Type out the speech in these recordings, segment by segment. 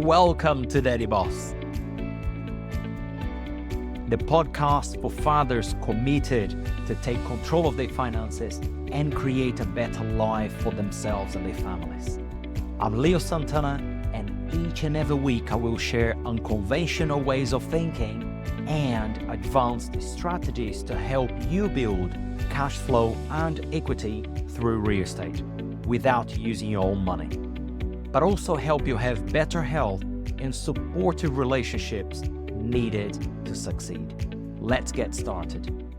Welcome to Daddy Boss, the podcast for fathers committed to take control of their finances and create a better life for themselves and their families. I'm Santana, and each and every week I will share unconventional ways of thinking and advanced strategies to help you build cash flow and equity through real estate without using your own money, but also help you have better health and supportive relationships needed to succeed. Let's get started.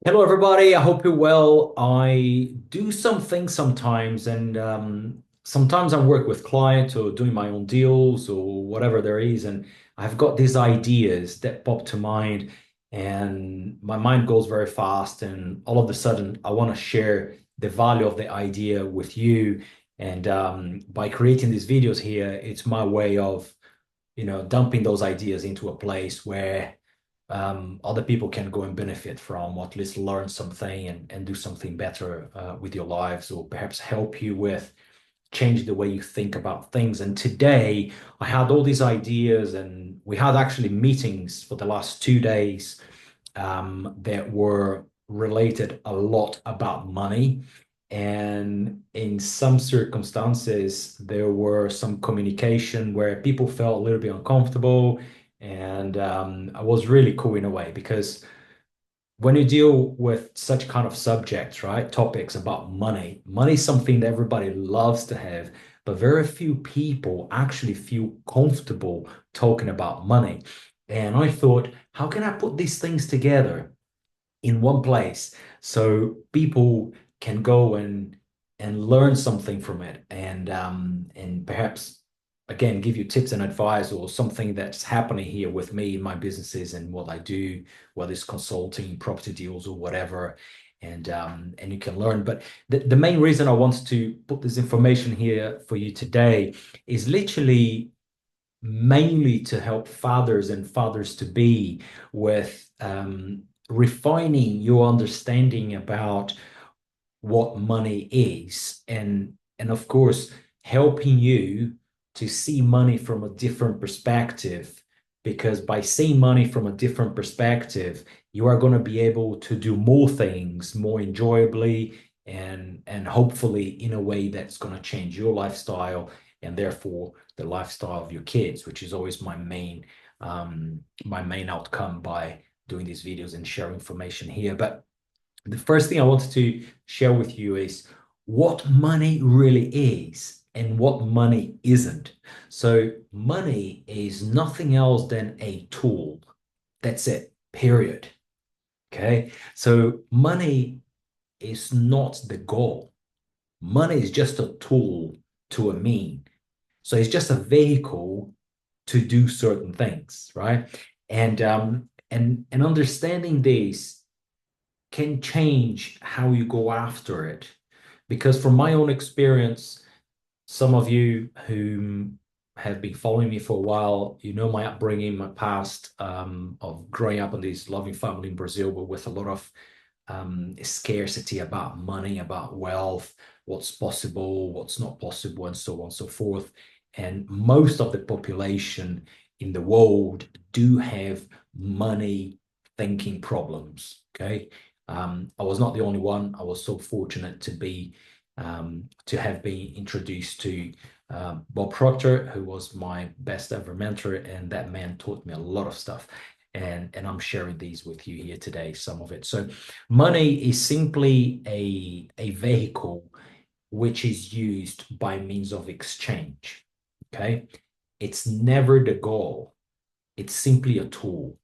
Hello, everybody. I hope you're well. I do some things sometimes, and sometimes I work with clients or doing my own deals or whatever there is. And I've got these ideas that pop to mind, and my mind goes very fast. And all of a sudden, I want to share the value of the idea with you. And by creating these videos here, it's my way of, dumping those ideas into a place where other people can go and benefit from, or at least learn something and do something better with your lives, or perhaps help you with change the way you think about things. And today I had all these ideas, and we had actually meetings for the last 2 days that were related a lot about money. And in some circumstances, there were some communication where people felt a little bit uncomfortable. And I was really cool in a way, because when you deal with such kind of subjects, right, topics about money is something that everybody loves to have, but very few people actually feel comfortable talking about money. And I thought, how can I put these things together in one place so people can go and learn something from it, and perhaps again give you tips and advice, or something that's happening here with me in my businesses and what I do, whether it's consulting, property deals, or whatever. And you can learn. But the main reason I want to put this information here for you today is literally mainly to help fathers and fathers to be with refining your understanding about what money is, and of course helping you to see money from a different perspective, because by seeing money from a different perspective, you are going to be able to do more things more enjoyably, and hopefully in a way that's going to change your lifestyle, and therefore the lifestyle of your kids, which is always my main outcome by doing these videos and sharing information here. But the first thing I wanted to share with you is what money really is and what money isn't. So money is nothing else than a tool. That's it, period. Okay. So money is not the goal. Money is just a tool to a mean. So it's just a vehicle to do certain things, right? And understanding this can change how you go after it. Because from my own experience, some of you who have been following me for a while, you know my upbringing, my past, of growing up in this loving family in Brazil, but with a lot of scarcity about money, about wealth, what's possible, what's not possible, and so on and so forth. And most of the population in the world do have money thinking problems. Okay. I was not the only one. I was so fortunate to have been introduced to Bob Proctor, who was my best ever mentor, and that man taught me a lot of stuff. And I'm sharing these with you here today, some of it. So money is simply a vehicle which is used by means of exchange. Okay. It's never the goal. It's simply a tool.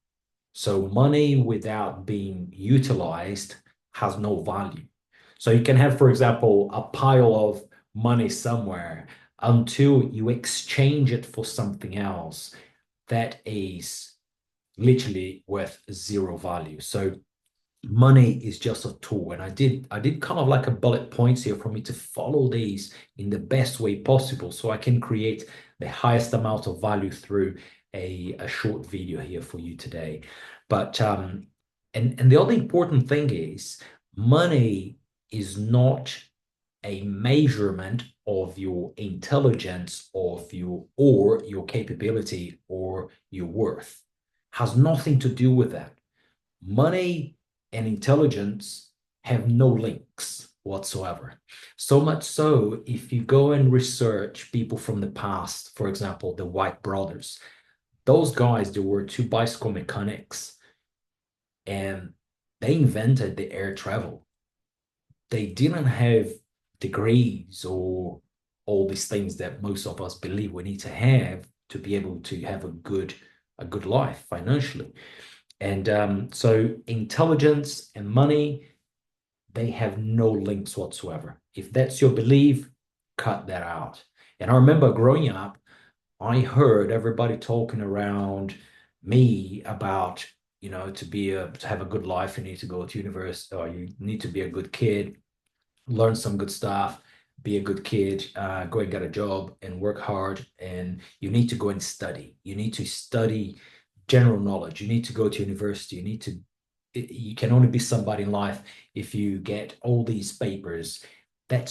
So money without being utilized has no value. So you can have, for example, a pile of money somewhere until you exchange it for something else that is literally with zero value. So money is just a tool. And I did kind of like a bullet points here for me to follow these in the best way possible, so I can create the highest amount of value through a short video here for you today. But and the other important thing is money is not a measurement of your intelligence, of your capability or your worth. Has nothing to do with that. Money and intelligence have no links whatsoever. So much so, if you go and research people from the past, for example, the White brothers, those guys, they were two bicycle mechanics and they invented the air travel. They didn't have degrees or all these things that most of us believe we need to have to be able to have a good life financially. And so intelligence and money, they have no links whatsoever. If that's your belief, cut that out. And I remember growing up, I heard everybody talking around me about, to have a good life, you need to go to university or you need to be a good kid, learn some good stuff, be a good kid, go and get a job and work hard. And you need to go and study. You need to study general knowledge. You need to go to university. You can only be somebody in life if you get all these papers. That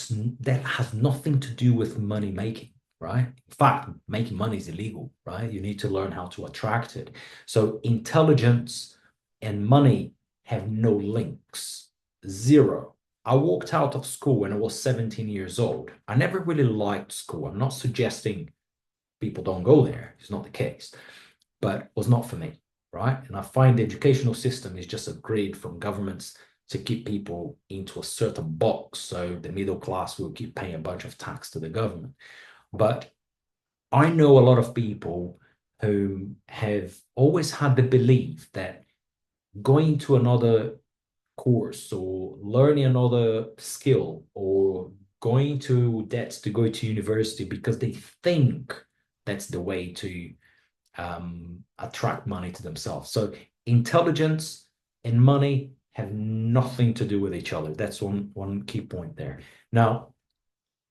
has nothing to do with money making, right? In fact, making money is illegal, right? You need to learn how to attract it. So intelligence and money have no links. Zero. I walked out of school when I was 17 years old. I never really liked school. I'm not suggesting people don't go there. It's not the case, but it was not for me, right? And I find the educational system is just a grid from governments to keep people into a certain box. So the middle class will keep paying a bunch of tax to the government. But I know a lot of people who have always had the belief that going to another course or learning another skill or going to debts to go to university because they think that's the way to attract money to themselves. So intelligence and money have nothing to do with each other. That's one key point there. Now,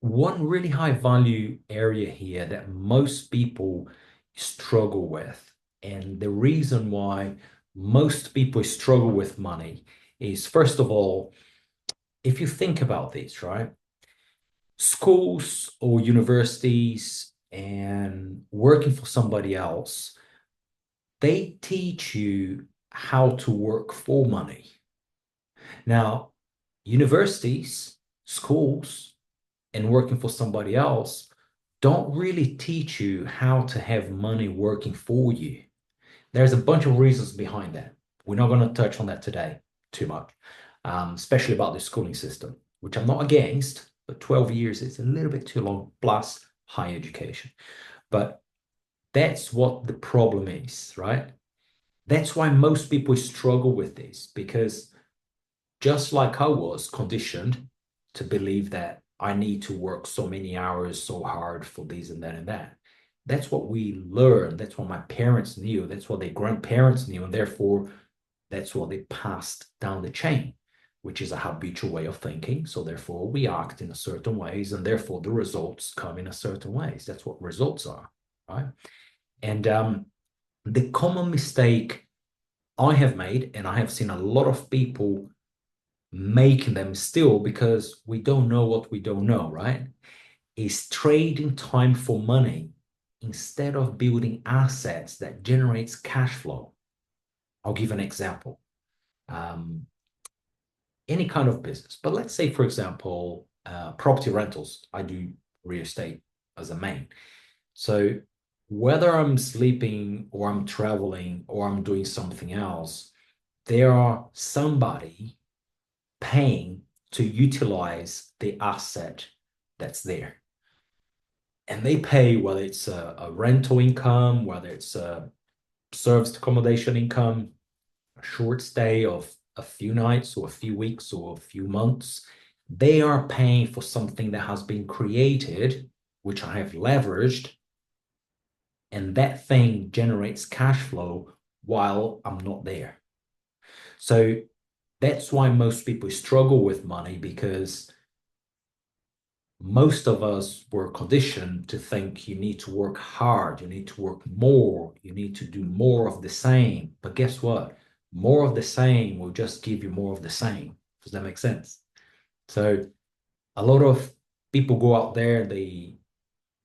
one really high value area here that most people struggle with, and the reason why most people struggle with money is, first of all, if you think about this, right? Schools or universities and working for somebody else, they teach you how to work for money. Now, universities, schools, and working for somebody else don't really teach you how to have money working for you. There's a bunch of reasons behind that. We're not going to touch on that today too much, especially about the schooling system, which I'm not against, but 12 years is a little bit too long, plus high education. But that's what the problem is, right? That's why most people struggle with this, because just like I was conditioned to believe that I need to work so many hours so hard for this and that and that. That's what we learned. That's what my parents knew. That's what their grandparents knew. And therefore, that's what they passed down the chain, which is a habitual way of thinking. So therefore, we act in a certain ways, and therefore the results come in a certain ways. That's what results are, right? And the common mistake I have made, and I have seen a lot of people making them still because we don't know what we don't know, right? Is trading time for money instead of building assets that generates cash flow. I'll give an example. Any kind of business, but let's say, for example, property rentals. I do real estate as a main. So whether I'm sleeping or I'm traveling or I'm doing something else, there are somebody paying to utilize the asset that's there. And they pay whether it's a rental income, whether it's a serviced accommodation income, a short stay of a few nights or a few weeks or a few months. They are paying for something that has been created, which I have leveraged, and that thing generates cash flow while I'm not there. So that's why most people struggle with money, because most of us were conditioned to think you need to work hard, you need to work more, you need to do more of the same. But guess what? More of the same will just give you more of the same. Does that make sense? So a lot of people go out there and they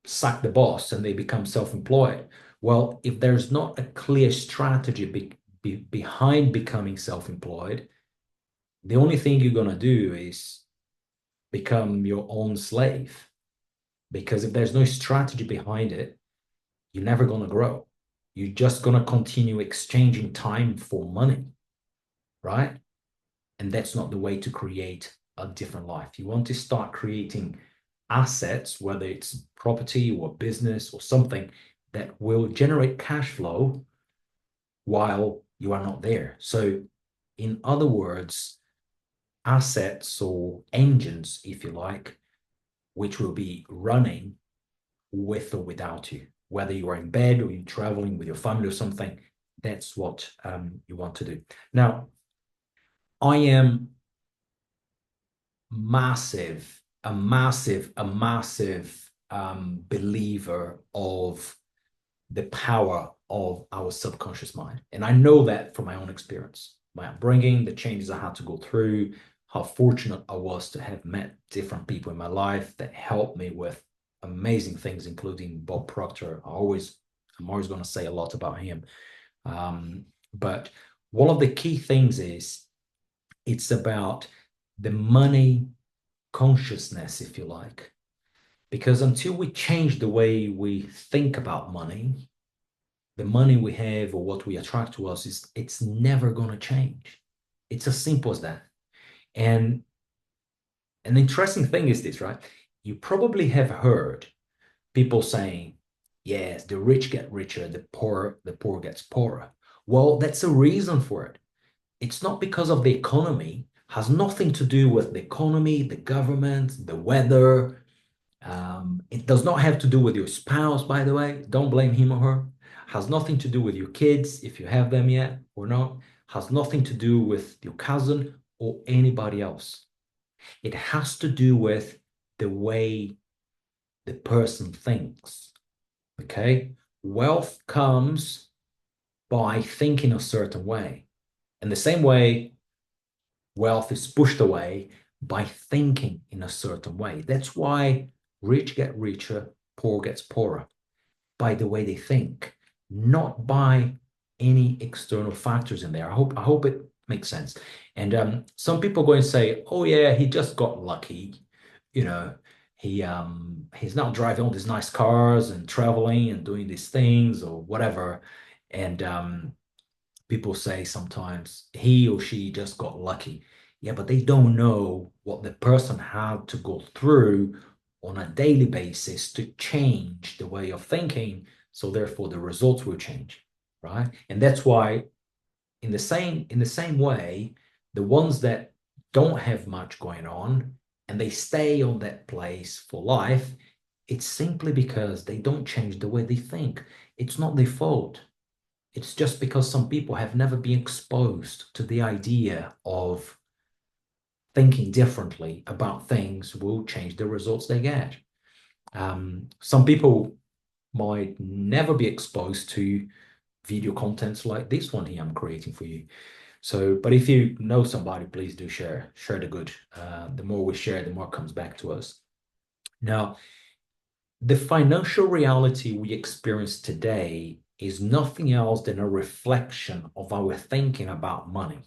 sack the boss and they become self-employed. Well, if there's not a clear strategy behind becoming self-employed, the only thing you're going to do is become your own slave. Because if there's no strategy behind it, you're never going to grow. You're just going to continue exchanging time for money, right? And that's not the way to create a different life. You want to start creating assets, whether it's property or business or something that will generate cash flow while you are not there. So, in other words, assets or engines, if you like, which will be running with or without you, whether you are in bed or you're traveling with your family or something. That's what you want to do. Now, I am massive believer of the power of our subconscious mind. And I know that from my own experience, my upbringing, the changes I had to go through, how fortunate I was to have met different people in my life that helped me with amazing things, including Bob Proctor. I'm always going to say a lot about him. But one of the key things is it's about the money consciousness, if you like. Because until we change the way we think about money, the money we have or what we attract to us it's never going to change. It's as simple as that. And an interesting thing is this, right? You probably have heard people saying, yes, the rich get richer, the poor gets poorer. Well, that's a reason for it. It's not because of the economy, has nothing to do with the economy, the government, the weather. It does not have to do with your spouse, by the way. Don't blame him or her. Has nothing to do with your kids, if you have them yet or not. Has nothing to do with your cousin or anybody else. It has to do with the way the person thinks. Okay? Wealth comes by thinking a certain way. In the same way, wealth is pushed away by thinking in a certain way. That's why rich get richer, poor gets poorer, by the way they think, not by any external factors in there. I hope it makes sense. And some people go and say, "Oh yeah, he just got lucky, you know." He's now driving all these nice cars and traveling and doing these things or whatever. And people say sometimes he or she just got lucky. Yeah, but they don't know what the person had to go through on a daily basis to change the way of thinking. So therefore the results will change, right? And that's why in the same way, the ones that don't have much going on and they stay on that place for life, it's simply because they don't change the way they think. It's not their fault. It's just because some people have never been exposed to the idea of thinking differently about things will change the results they get. Some people might never be exposed to video contents like this one here I'm creating for you. So, but if you know somebody, please do share the good. The more we share, the more it comes back to us. Now, the financial reality we experience today is nothing else than a reflection of our thinking about money.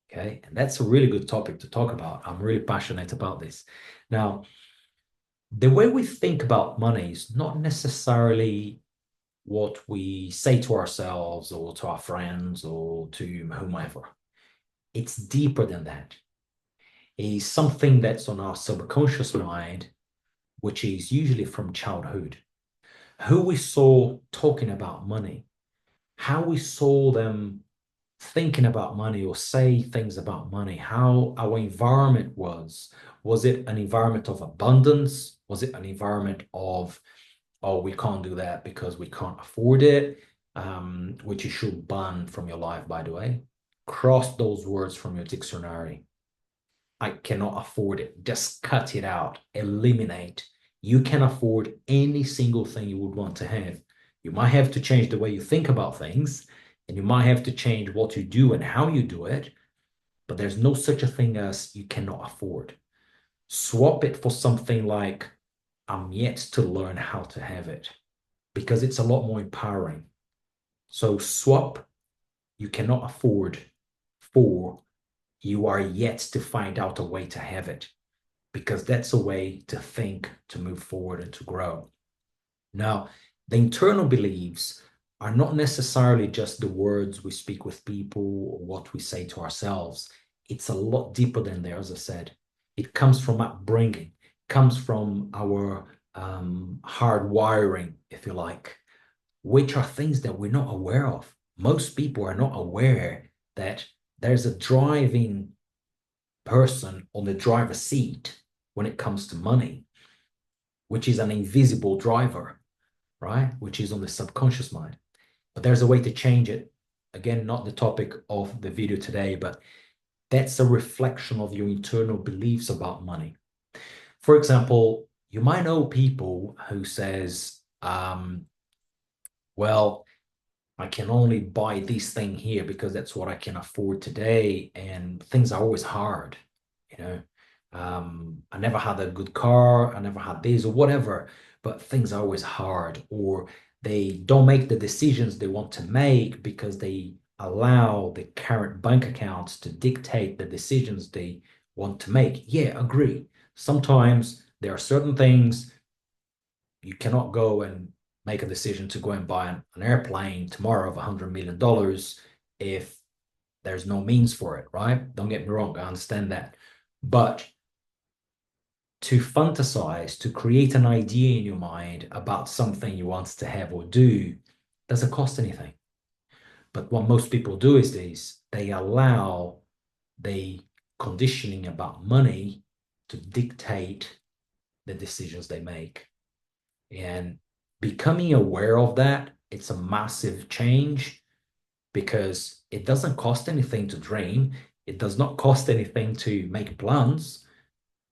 Okay. And that's a really good topic to talk about. I'm really passionate about this. Now, the way we think about money is not necessarily what we say to ourselves or to our friends or to whomever. It's deeper than that. It's something that's on our subconscious mind, which is usually from childhood. Who we saw talking about money, how we saw them thinking about money or say things about money, how our environment was. Was it an environment of abundance? Was it an environment of, oh, we can't do that because we can't afford it, which you should ban from your life, by the way. Cross those words from your dictionary. I cannot afford it. Just cut it out, eliminate. You can afford any single thing you would want to have. You might have to change the way you think about things, and you might have to change what you do and how you do it, but there's no such a thing as you cannot afford. Swap it for something like, I'm yet to learn how to have it, because it's a lot more empowering. So swap, you cannot afford, for you are yet to find out a way to have it, because that's a way to think, to move forward, and to grow. Now, the internal beliefs are not necessarily just the words we speak with people or what we say to ourselves. It's a lot deeper than there, as I said. It comes from upbringing, comes from our hard wiring, if you like, which are things that we're not aware of. Most people are not aware that there's a driving person on the driver's seat when it comes to money, which is an invisible driver, right? Which is on the subconscious mind. But there's a way to change it. Again, not the topic of the video today, but that's a reflection of your internal beliefs about money. For example, you might know people who says, well, I can only buy this thing here because that's what I can afford today, and things are always hard, you know. I never had a good car, I never had this or whatever, but things are always hard, or they don't make the decisions they want to make because they allow the current bank accounts to dictate the decisions they want to make. Yeah, agree. Sometimes there are certain things you cannot go and make a decision to go and buy an airplane tomorrow of $100 million if there's no means for it, right? Don't get me wrong, I understand that. But to fantasize, to create an idea in your mind about something you want to have or do, doesn't cost anything. But what most people do is this, they allow the conditioning about money to dictate the decisions they make. And becoming aware of that, it's a massive change because it doesn't cost anything to dream. It does not cost anything to make plans.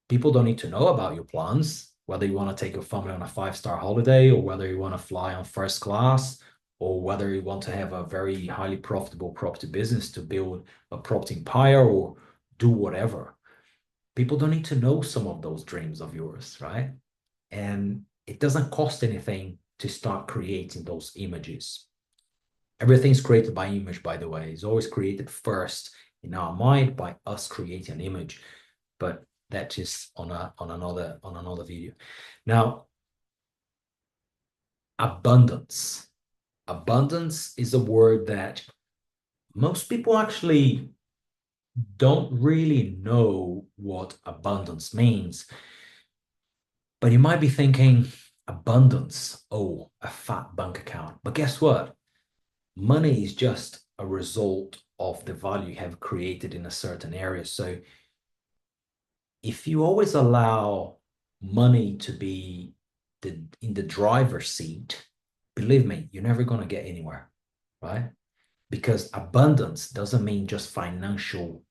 People don't need to know about your plans, whether you want to take your family on a 5-star holiday or whether you want to fly on first class or whether you want to have a very highly profitable property business to build a property empire or do whatever. People don't need to know some of those dreams of yours, right? And it doesn't cost anything to start creating those images. Everything's created by image, by the way. It's always created first in our mind by us creating an image. But that is on another video. Now, abundance. Abundance is a word that most people actually don't really know what abundance means. But you might be thinking, abundance, oh, a fat bank account. But guess what? Money is just a result of the value you have created in a certain area. So if you always allow money to be in the driver's seat, believe me, you're never going to get anywhere, right? Because abundance doesn't mean just financial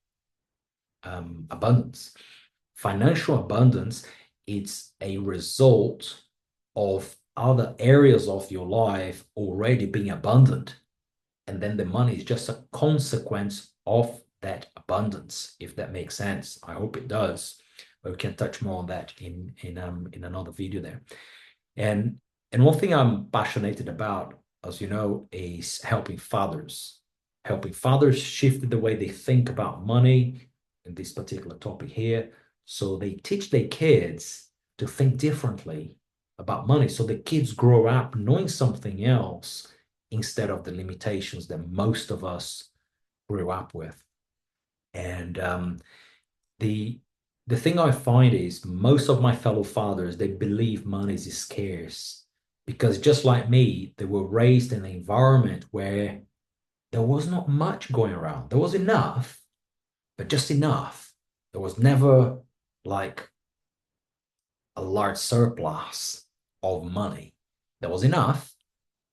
abundance. Financial abundance, it's a result of other areas of your life already being abundant. And then the money is just a consequence of that abundance, if that makes sense. I hope it does. But we can touch more on that in another video there. And one thing I'm passionate about, as you know, is helping fathers. Helping fathers shift the way they think about money in this particular topic here. So they teach their kids to think differently about money. So the kids grow up knowing something else instead of the limitations that most of us grew up with. And the thing I find is most of my fellow fathers, they believe money is scarce because just like me, they were raised in an environment where there was not much going around. There was enough, but just enough. There was never like a large surplus of money. There was enough,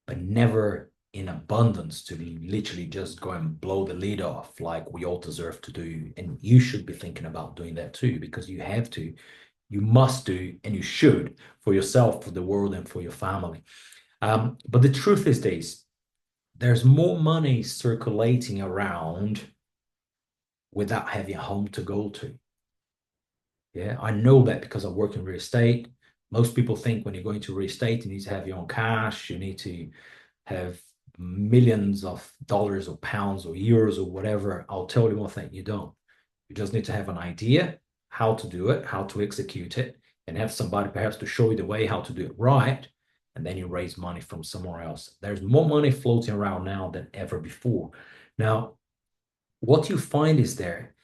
but never in abundance to literally just go and blow the lid off like we all deserve to do. And you should be thinking about doing that too, because you have to, you must do, and you should for yourself, for the world, and for your family. But the truth is this, there's more money circulating around without having a home to go to. Yeah, I know that because I work in real estate. Most people think when you go into real estate, you need to have your own cash, you need to have millions of dollars or pounds or euros or whatever. I'll tell you one thing, you don't. You just need to have an idea how to do it, how to execute it, and have somebody perhaps to show you the way how to do it right. And then you raise money from somewhere else. There's more money floating around now than ever before. Now, what you find is there,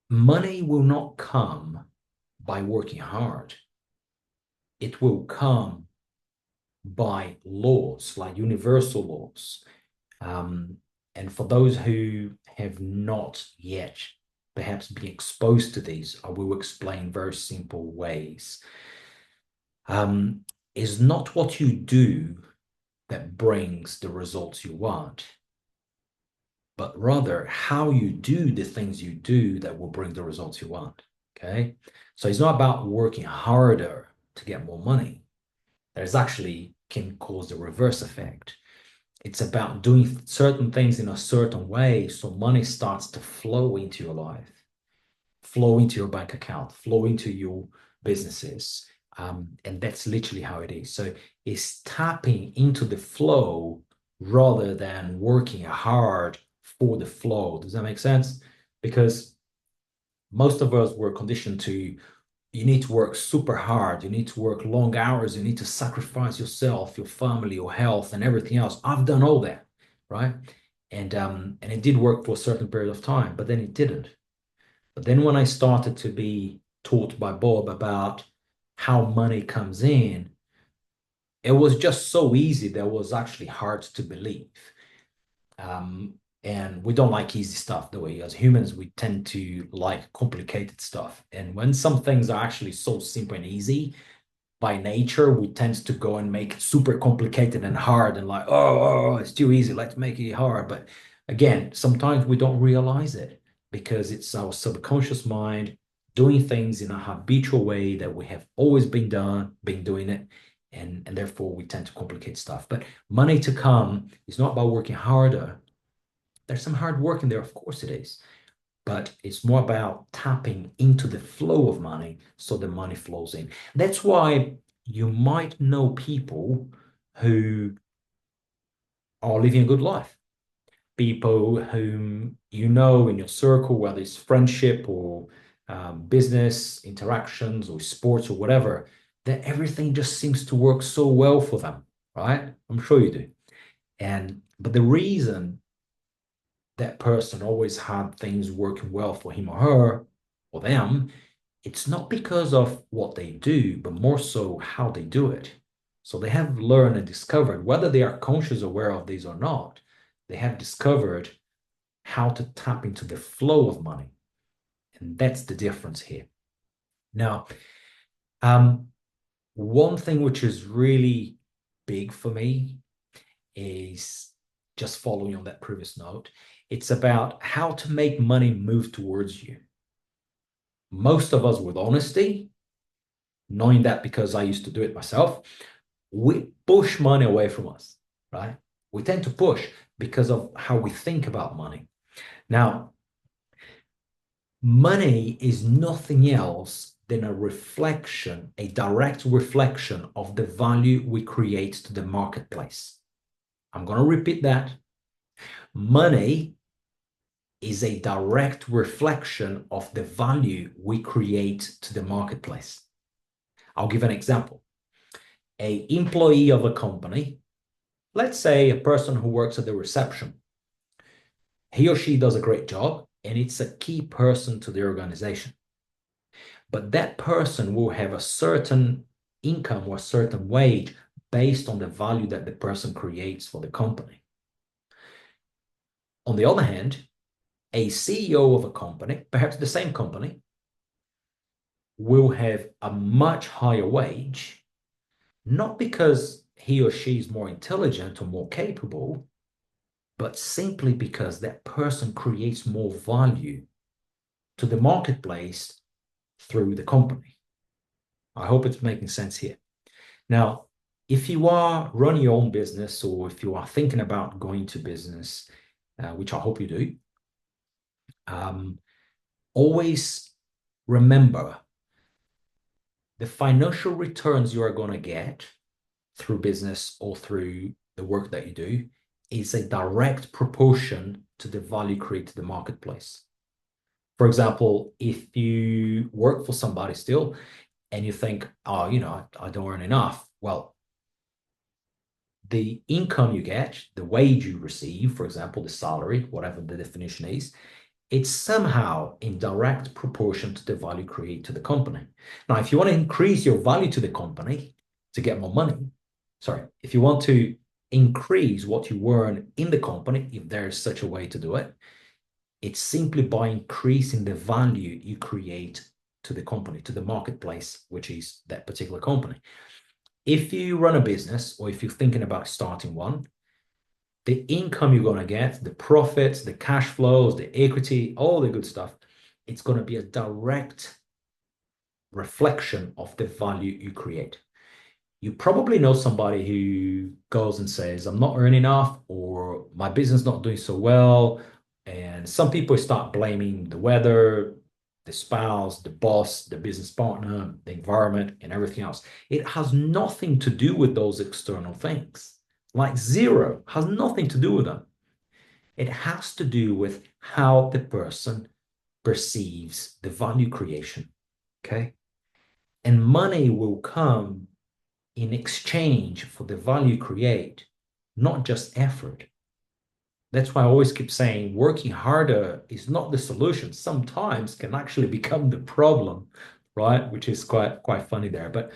money will not come by working hard. It will come by laws, like universal laws. Um, and for those who have not yet perhaps been exposed to these, I will explain very simple ways. Is not what you do that brings the results you want, but rather how you do the things you do that will bring the results you want. Okay. So it's not about working harder to get more money. There's actually can cause the reverse effect. It's about doing certain things in a certain way so money starts to flow into your life, flow into your bank account, flow into your businesses. And that's literally how it is. So it's tapping into the flow rather than working hard for the flow. Does that make sense? Because most of us were conditioned to you need to work super hard, you need to work long hours, you need to sacrifice yourself, your family, your health, and everything else. I've done all that, right? And it did work for a certain period of time, but then it didn't. But then when I started to be taught by Bob about how money comes in, it was just so easy that it was actually hard to believe. Um, and we don't like easy stuff the way as humans, we tend to like complicated stuff. And when some things are actually so simple and easy, by nature, we tend to go and make it super complicated and hard and like, oh, it's too easy. Let's make it hard. But again, sometimes we don't realize it because it's our subconscious mind doing things in a habitual way that we have always been doing it. And therefore we tend to complicate stuff. But money to come is not about working harder. There's some hard work in there, of course it is, but it's more about tapping into the flow of money so the money flows in. That's why you might know people who are living a good life, people whom you know in your circle, whether it's friendship or business interactions or sports or whatever, that everything just seems to work so well for them, right? I'm sure you do. But the reason that person always had things working well for him or her or them, it's not because of what they do, but more so how they do it. So they have learned and discovered, whether they are conscious aware of this or not, they have discovered how to tap into the flow of money. And that's the difference here. Now, one thing which is really big for me is just following on that previous note. It's about how to make money move towards you. Most of us, with honesty, knowing that because I used to do it myself, we push money away from us, right? We tend to push because of how we think about money. Now, money is nothing else than a reflection, a direct reflection of the value we create to the marketplace. I'm going to repeat that. Money is a direct reflection of the value we create to the marketplace. I'll give an example. An employee of a company, let's say a person who works at the reception, he or she does a great job and it's a key person to the organization. But that person will have a certain income or a certain wage based on the value that the person creates for the company. On the other hand, a CEO of a company, perhaps the same company, will have a much higher wage, not because he or she is more intelligent or more capable, but simply because that person creates more value to the marketplace through the company. I hope it's making sense here. Now, if you are running your own business or if you are thinking about going to business, which I hope you do, always remember the financial returns you are going to get through business or through the work that you do is a direct proportion to the value created in the marketplace. For example, if you work for somebody still and you think, oh, I don't earn enough. Well, the income you get, the wage you receive, for example, the salary, whatever the definition is, it's somehow in direct proportion to the value created to the company. Now, if you want to increase your value to the company to get more money, if you want to increase what you earn in the company, if there is such a way to do it, it's simply by increasing the value you create to the company, to the marketplace, which is that particular company. If you run a business or if you're thinking about starting one, the income you're going to get, the profits, the cash flows, the equity, all the good stuff, it's going to be a direct reflection of the value you create. You probably know somebody who goes and says, I'm not earning enough, or my business is not doing so well. And some people start blaming the weather, the spouse, the boss, the business partner, the environment, and everything else. It has nothing to do with those external things. Like zero, has nothing to do with them. It has to do with how the person perceives the value creation. Okay. And money will come in exchange for the value you create, not just effort. That's why I always keep saying working harder is not the solution. Sometimes can actually become the problem, right? Which is quite funny there.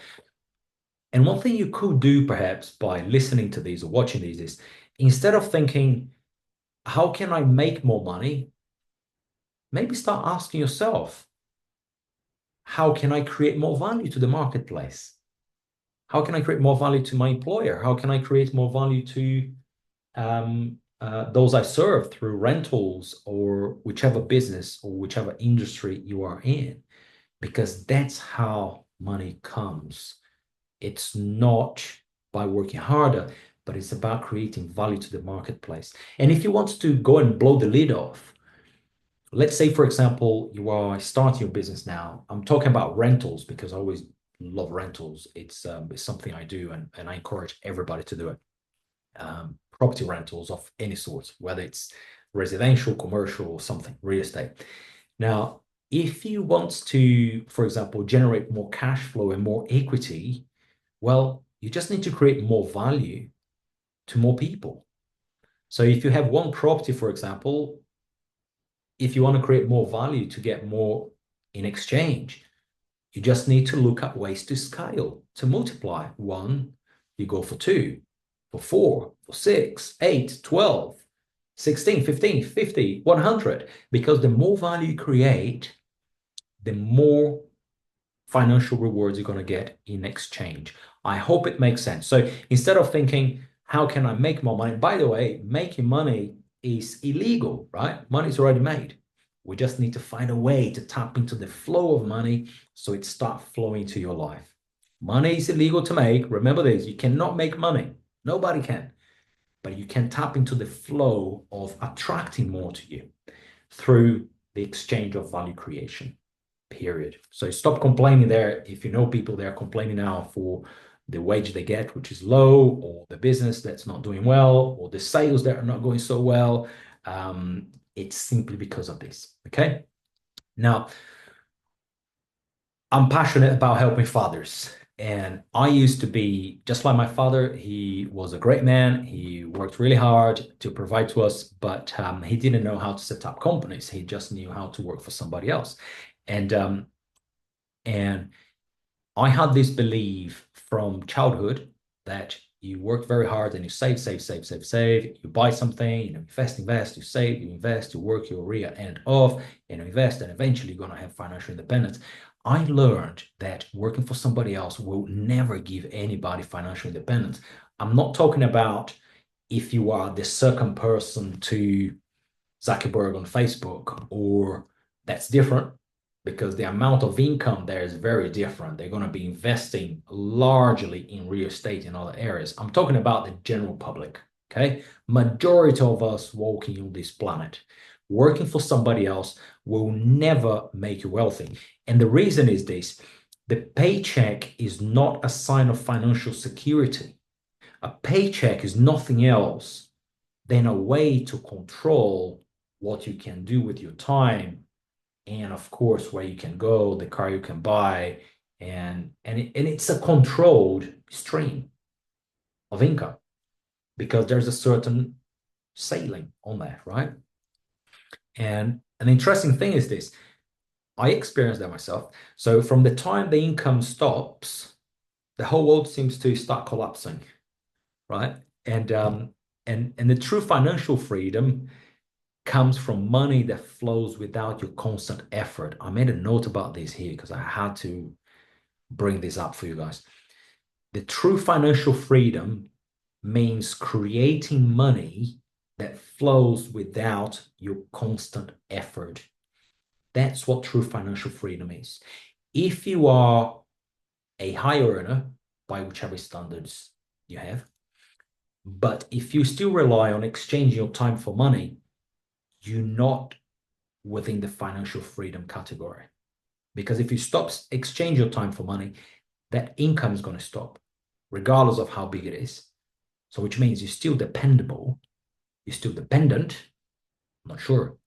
And one thing you could do perhaps by listening to these or watching these is instead of thinking, how can I make more money? Maybe start asking yourself, how can I create more value to the marketplace? How can I create more value to my employer? How can I create more value to those I serve through rentals or whichever business or whichever industry you are in? Because that's how money comes. It's not by working harder, but it's about creating value to the marketplace. And if you want to go and blow the lid off, let's say, for example, you are starting your business now. I'm talking about rentals because I always love rentals. It's something I do, and I encourage everybody to do it. Property rentals of any sort, whether it's residential, commercial, or something, real estate. Now, if you want to, for example, generate more cash flow and more equity, well, you just need to create more value to more people. So if you have one property, for example, if you want to create more value to get more in exchange, you just need to look at ways to scale, to multiply. One, you go for two, for four, for 6, 8, 12, 16, 15, 50, 100. Because the more value you create, the more financial rewards you're going to get in exchange. I hope it makes sense. So instead of thinking, how can I make more money? By the way, making money is illegal, right? Money's already made. We just need to find a way to tap into the flow of money so it starts flowing to your life. Money is illegal to make. Remember this, you cannot make money. Nobody can. But you can tap into the flow of attracting more to you through the exchange of value creation, period. So stop complaining there. If you know people, they're complaining now for the wage they get, which is low, or the business that's not doing well, or the sales that are not going so well. It's simply because of this, okay? Now, I'm passionate about helping fathers. And I used to be just like my father. He was a great man. He worked really hard to provide to us, but he didn't know how to set up companies. He just knew how to work for somebody else. And I had this belief from childhood that you work very hard and you save, save, save, save, save. You buy something, invest, you save, you invest, you work your rear end off, and you invest, and eventually you're going to have financial independence. I learned that working for somebody else will never give anybody financial independence. I'm not talking about if you are the second person to Zuckerberg on Facebook, or that's different because the amount of income there is very different. They're going to be investing largely in real estate in other areas. I'm talking about the general public, okay? Majority of us walking on this planet, Working for somebody else will never make you wealthy. And the reason is this: the paycheck is not a sign of financial security. A paycheck is nothing else than a way to control what you can do with your time, and of course where you can go, the car you can buy, and it's a controlled stream of income because there's a certain ceiling on that, right? And an interesting thing is this: I experienced that myself. So from the time the income stops, the whole world seems to start collapsing, right? And and the true financial freedom comes from money that flows without your constant effort. I made a note about this here because I had to bring this up for you guys. The true financial freedom means creating money that flows without your constant effort. That's what true financial freedom is. If you are a high earner, by whichever standards you have, but if you still rely on exchanging your time for money, you're not within the financial freedom category. Because if you stop exchange your time for money, that income is going to stop, regardless of how big it is. So which means you're still dependable, you're still dependent. I'm not sure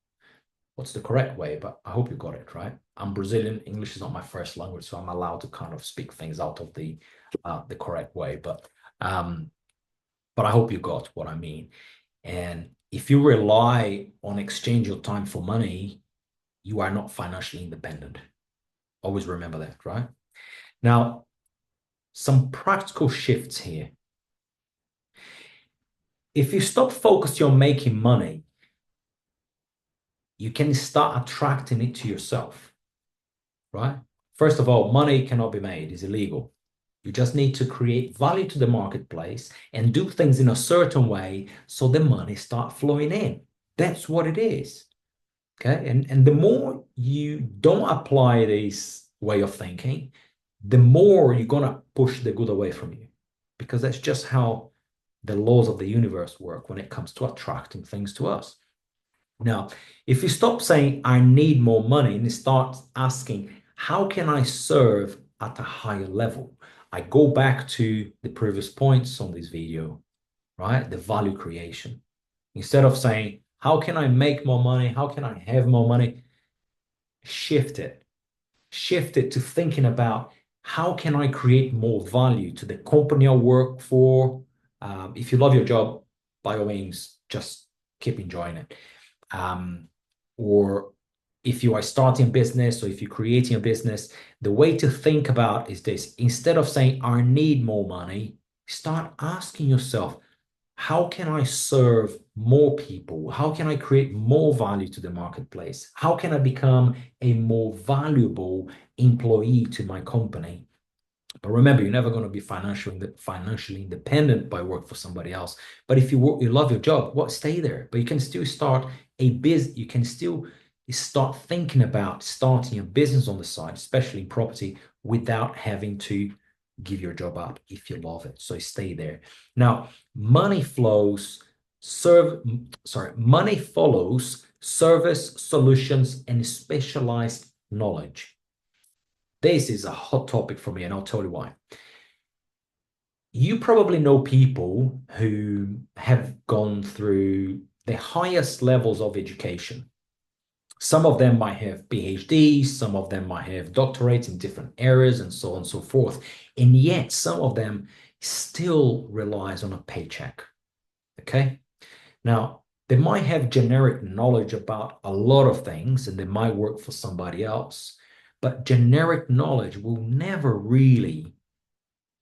what's the correct way, but I hope you got it right. I'm Brazilian. English is not my first language, so I'm allowed to kind of speak things out of the correct way. But I hope you got what I mean. And if you rely on exchange your time for money, you are not financially independent. Always remember that, right? Now, some practical shifts here. If you stop focusing on making money, you can start attracting it to yourself, right? First of all, money cannot be made, it's illegal. You just need to create value to the marketplace and do things in a certain way so the money start flowing in. That's what it is. Okay. And the more you don't apply this way of thinking, the more you're gonna push the good away from you. Because that's just how the laws of the universe work when it comes to attracting things to us. Now, if you stop saying, I need more money, and start asking, how can I serve at a higher level? I go back to the previous points on this video, right? The value creation. Instead of saying, how can I make more money? How can I have more money? Shift it. Shift it to thinking about how can I create more value to the company I work for? If you love your job, by all means, just keep enjoying it. Or if you are starting a business or if you're creating a business, the way to think about is this: instead of saying, I need more money, start asking yourself, how can I serve more people? How can I create more value to the marketplace? How can I become a more valuable employee to my company? But remember, you're never going to be financially independent by work for somebody else. But if you love your job, well, stay there. But you can still start a business. You can still start thinking about starting a business on the side, especially in property, without having to give your job up if you love it. So stay there. Now, money follows service, solutions, and specialized knowledge. This is a hot topic for me, and I'll tell you why. You probably know people who have gone through the highest levels of education. Some of them might have PhDs, some of them might have doctorates in different areas, and so on and so forth. And yet some of them still relies on a paycheck. Okay. Now, they might have generic knowledge about a lot of things and they might work for somebody else, but generic knowledge will never really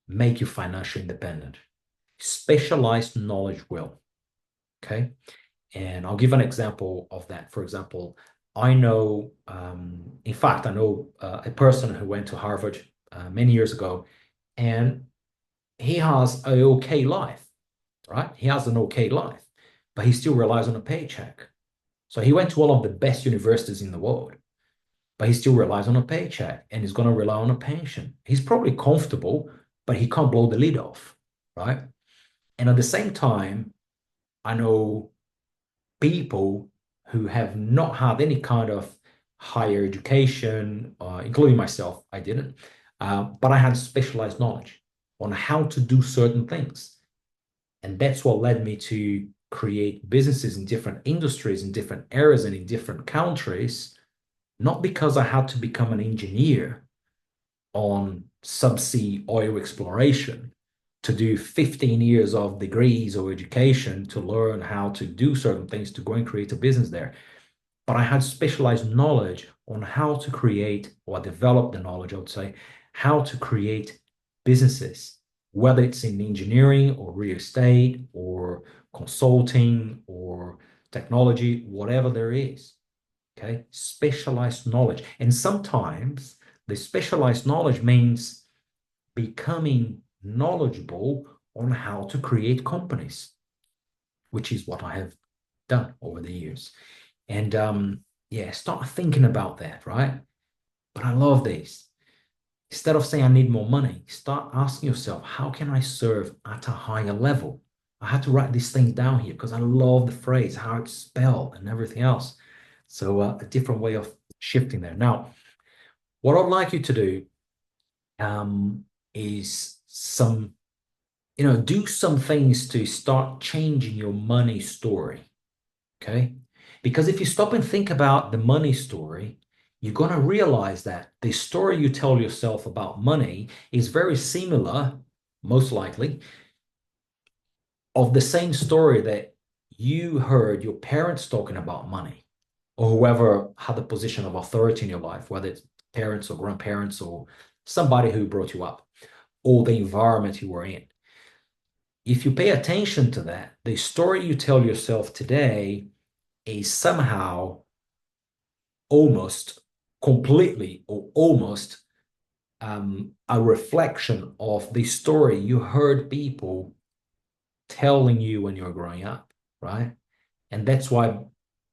make you financially independent. Specialized knowledge will. Okay. And I'll give an example of that. For example, I know, in fact, I know a person who went to Harvard many years ago, and he has an okay life, right? He has an okay life, but he still relies on a paycheck. So he went to one of the best universities in the world, but he still relies on a paycheck and he's going to rely on a pension. He's probably comfortable, but he can't blow the lid off, right? And at the same time, I know people who have not had any kind of higher education, including myself, I didn't, but I had specialized knowledge on how to do certain things. And that's what led me to create businesses in different industries, in different areas, and in different countries, not because I had to become an engineer on subsea oil exploration to do 15 years of degrees or education to learn how to do certain things to go and create a business there. But I had specialized knowledge on how to create or develop the knowledge, I would say, how to create businesses, whether it's in engineering or real estate or consulting or technology, whatever there is. Okay, specialized knowledge. And sometimes the specialized knowledge means becoming knowledgeable on how to create companies, which is what I have done over the years. And yeah, start thinking about that, right? But I love this. Instead of saying I need more money, start asking yourself, how can I serve at a higher level? I had to write these things down here because I love the phrase, how it's spelled and everything else. So a different way of shifting there. Now, what I'd like you to do is do some things to start changing your money story. Okay. Because if you stop and think about the money story, you're going to realize that the story you tell yourself about money is very similar, most likely, of the same story that you heard your parents talking about money, or whoever had the position of authority in your life, whether it's parents or grandparents or somebody who brought you up, or the environment you were in. If you pay attention to that, the story you tell yourself today is somehow almost completely or almost a reflection of the story you heard people telling you when you were growing up, right? And that's why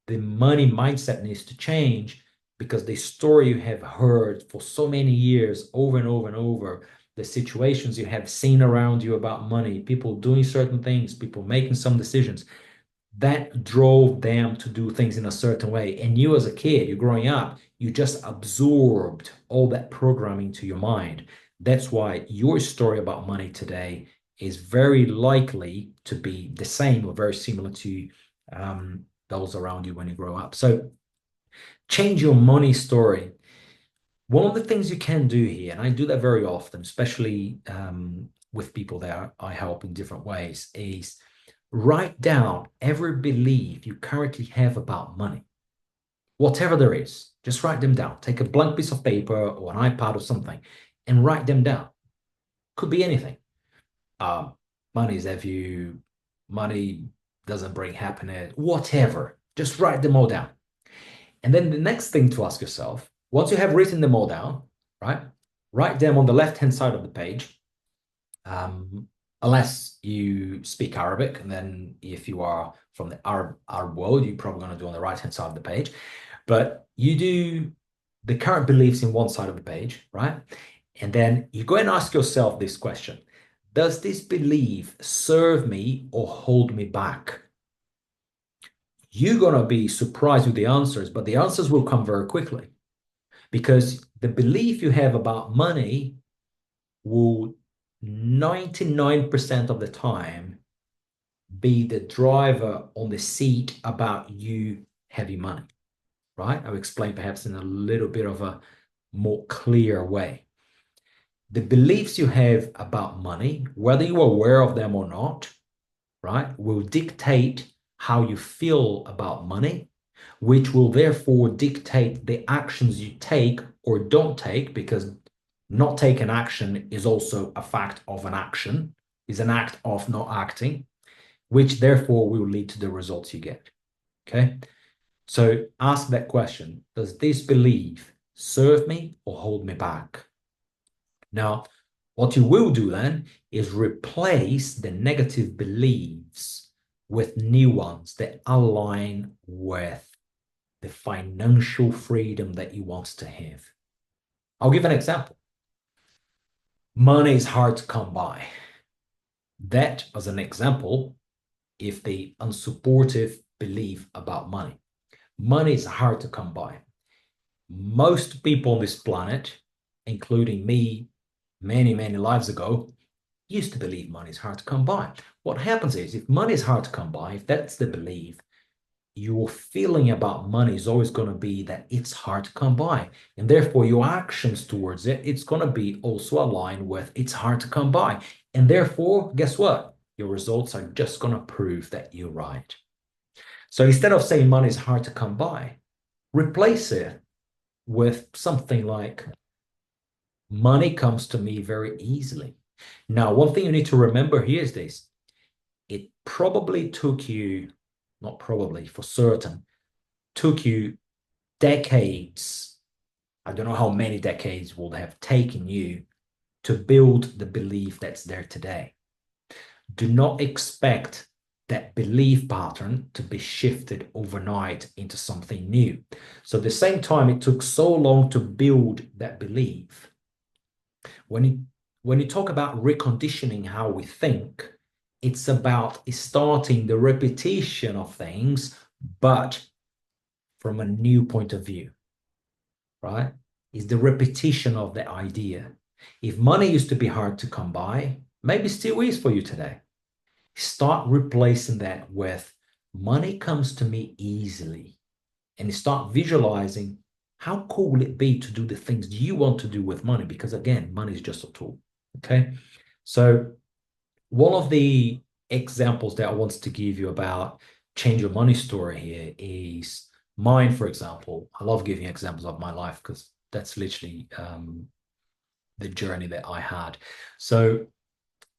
the money mindset needs to change, because the story you have heard for so many years over and over and over, the situations you have seen around you about money, people doing certain things, people making some decisions, that drove them to do things in a certain way. And you as a kid, you're growing up, you just absorbed all that programming to your mind. That's why your story about money today is very likely to be the same or very similar to those around you when you grow up. So change your money story. One of the things you can do here, and I do that very often, especially with people that I help in different ways, is write down every belief you currently have about money, whatever there is. Just write them down. Take a blank piece of paper or an iPad or something and write them down. Could be anything. Money is money doesn't bring happiness, whatever. Just write them all down. And then the next thing to ask yourself, once you have written them all down, right? Write them on the left-hand side of the page. Unless you speak Arabic, and then if you are from the Arab world, you're probably going to do on the right-hand side of the page. But you do the current beliefs in one side of the page, right? And then you go and ask yourself this question. Does this belief serve me or hold me back? You're going to be surprised with the answers, but the answers will come very quickly, because the belief you have about money will 99% of the time be the driver on the seat about you having money, right? I'll explain perhaps in a little bit of a more clear way. The beliefs you have about money, whether you're aware of them or not, right, will dictate how you feel about money, which will therefore dictate the actions you take or don't take, because not taking action is also a fact of an action, is an act of not acting, which therefore will lead to the results you get. Okay. So ask that question. Does this belief serve me or hold me back? Now, what you will do then is replace the negative beliefs with new ones that align with the financial freedom that you want to have. I'll give an example. Money is hard to come by. That, as an example, if the unsupportive belief about money. Money is hard to come by. Most people on this planet, including me many, many lives ago, used to believe money is hard to come by. What happens is, if money is hard to come by, if that's the belief, your feeling about money is always going to be that it's hard to come by. And therefore, your actions towards it, it's going to be also aligned with it's hard to come by. And therefore, guess what? Your results are just going to prove that you're right. So instead of saying money is hard to come by, replace it with something like money comes to me very easily. Now, one thing you need to remember here is this. It probably took you, not probably, for certain, took you decades. I don't know how many decades would have taken you to build the belief that's there today. Do not expect that belief pattern to be shifted overnight into something new. So at the same time, it took so long to build that belief. When you talk about reconditioning how we think, it's about starting the repetition of things, but from a new point of view, right? It's the repetition of the idea. If money used to be hard to come by, maybe still is for you today. Start replacing that with money comes to me easily, and start visualizing how cool will it be to do the things you want to do with money, because again, money is just a tool. Okay. So one of the examples that I wanted to give you about change your money story here is mine, for example. I love giving examples of my life because that's literally the journey that I had. So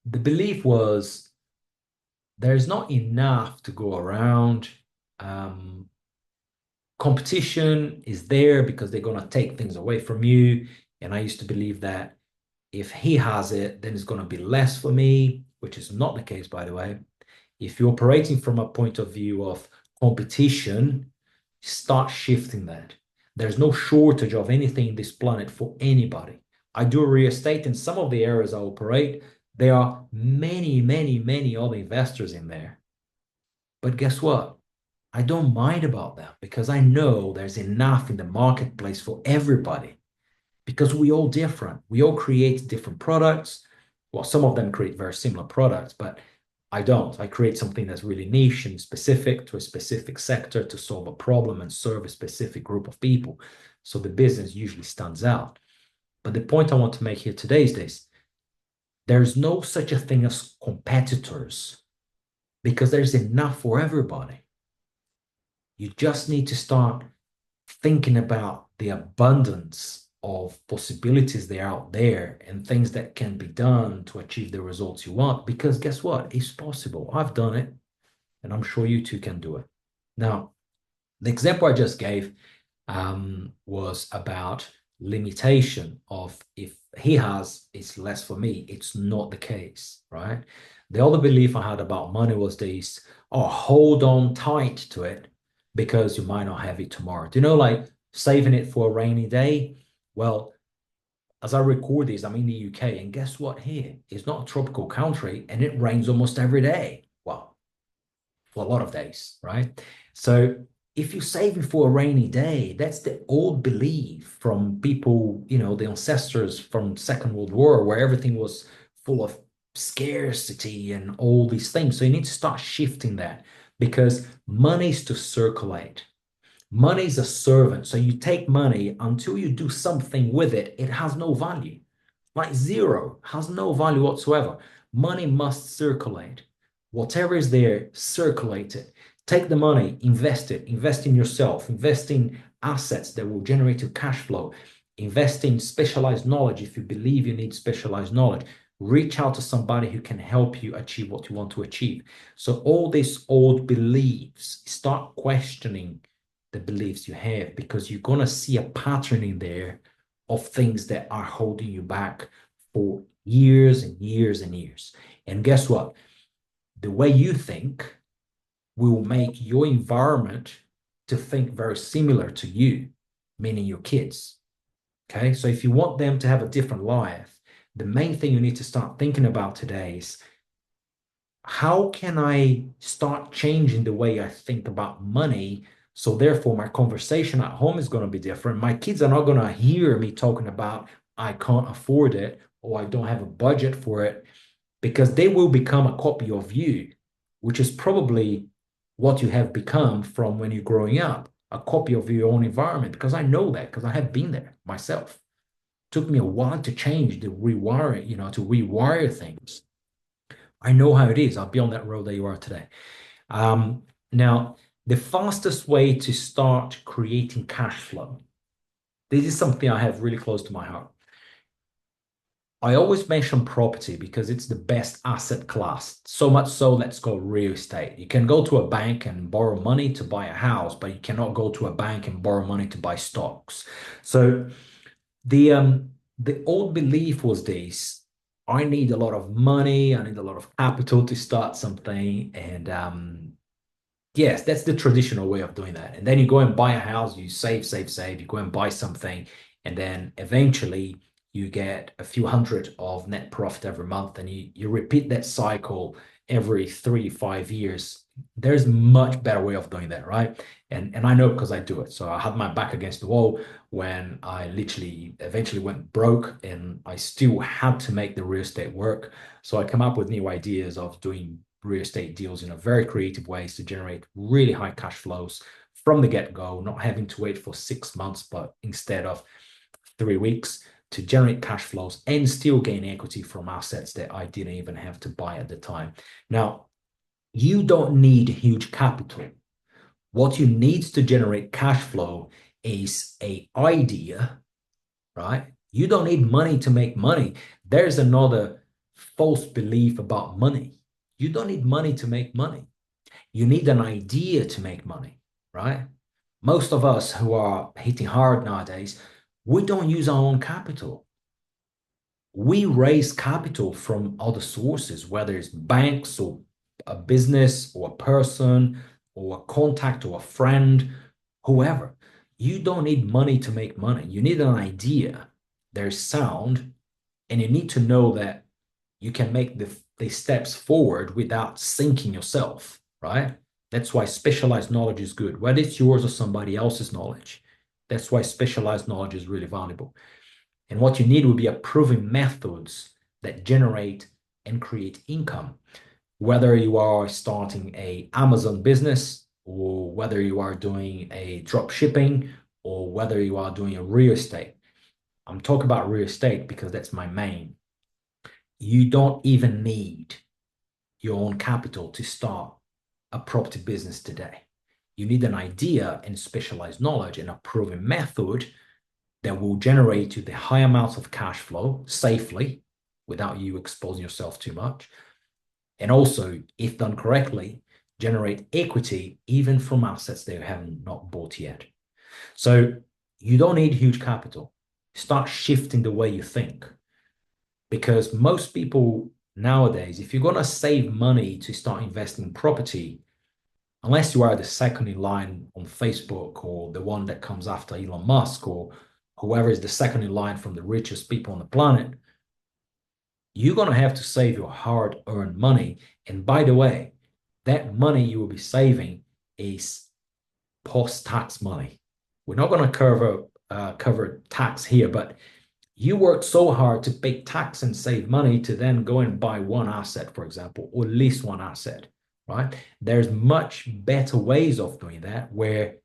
the belief was there's not enough to go around. Competition is there because they're going to take things away from you. And I used to believe that if he has it, then it's going to be less for me, which is not the case, by the way. If you're operating from a point of view of competition, start shifting that. There's no shortage of anything in this planet for anybody. I do real estate in some of the areas I operate. There are many, many, many other investors in there. But guess what? I don't mind about that because I know there's enough in the marketplace for everybody because we all different. We all create different products. Well, some of them create very similar products, but I don't. I create something that's really niche and specific to a specific sector to solve a problem and serve a specific group of people. So the business usually stands out. But the point I want to make here today is this. There's no such a thing as competitors because there's enough for everybody. You just need to start thinking about the abundance of possibilities that are out there and things that can be done to achieve the results you want. Because guess what? It's possible. I've done it, and I'm sure you too can do it. Now, the example I just gave was about limitation of if he has, it's less for me. It's not the case, right? The other belief I had about money was this, oh, hold on tight to it because you might not have it tomorrow. Do you know, like saving it for a rainy day? Well, as I record this, I'm in the UK, and guess what? Here, it's not a tropical country, and it rains almost every day. Well, for a lot of days, right? So if you're saving for a rainy day, that's the old belief from people, you know, the ancestors from Second World War, where everything was full of scarcity and all these things. So you need to start shifting that because money is to circulate. Money is a servant. So you take money until you do something with it, it has no value. Like zero, has no value whatsoever. Money must circulate. Whatever is there, circulate it. Take the money, invest it, invest in yourself, invest in assets that will generate you cash flow, invest in specialized knowledge if you believe you need specialized knowledge. Reach out to somebody who can help you achieve what you want to achieve. So all these old beliefs, start questioning the beliefs you have because you're going to see a pattern in there of things that are holding you back for years and years and years. And guess what? The way you think will make your environment to think very similar to you, meaning your kids. Okay. So if you want them to have a different life, the main thing you need to start thinking about today is how can I start changing the way I think about money So therefore, my conversation at home is going to be different. My kids are not going to hear me talking about I can't afford it or I don't have a budget for it because they will become a copy of you, which is probably what you have become from when you're growing up, a copy of your own environment. Because I know that because I have been there myself. It took me a while to change the rewire, to rewire things. I know how it is. I'll be on that road that you are today. Now, the fastest way to start creating cash flow, this is something I have really close to my heart. I always mention property because it's the best asset class. So much so, let's go real estate. You can go to a bank and borrow money to buy a house, but you cannot go to a bank and borrow money to buy stocks. So the old belief was this: I need a lot of money, I need a lot of capital to start something, and yes, that's the traditional way of doing that. And then you go and buy a house, you save, save, save, you go and buy something, and then eventually you get a few hundred of net profit every month, and you repeat that cycle every 3, 5 years. There's much better way of doing that, right? And I know because I do it. So I had my back against the wall when I literally eventually went broke and I still had to make the real estate work. So I come up with new ideas of doing real estate deals in a very creative ways to generate really high cash flows from the get-go, not having to wait for 6 months, but instead of 3 weeks to generate cash flows and still gain equity from assets that I didn't even have to buy at the time. Now, you don't need huge capital. What you need to generate cash flow is a idea, right? You don't need money to make money. There's another false belief about money. You don't need money to make money. You need an idea to make money, right? Most of us who are hitting hard nowadays, we don't use our own capital. We raise capital from other sources, whether it's banks or a business or a person or a contact or a friend, whoever. You don't need money to make money. You need an idea. There's sound, and you need to know that you can make the steps forward without sinking yourself, right? That's why specialized knowledge is good, whether it's yours or somebody else's knowledge. That's why specialized knowledge is really valuable. And what you need will be a proven methods that generate and create income, whether you are starting a Amazon business or whether you are doing a drop shipping or whether you are doing a real estate. I'm talking about real estate because that's my main. You don't even need your own capital to start a property business today. You need an idea and specialized knowledge and a proven method that will generate you the high amounts of cash flow safely without you exposing yourself too much. And also, if done correctly, generate equity even from assets that you haven't not bought yet. So you don't need huge capital. Start shifting the way you think. Because most people nowadays, if you're going to save money to start investing in property, unless you are the second in line on Facebook or the one that comes after Elon Musk or whoever is the second in line from the richest people on the planet, you're going to have to save your hard-earned money. And by the way, that money you will be saving is post-tax money. We're not going to cover tax here, but you work so hard to pay tax and save money to then go and buy one asset, for example, or lease one asset, right? There's much better ways of doing that where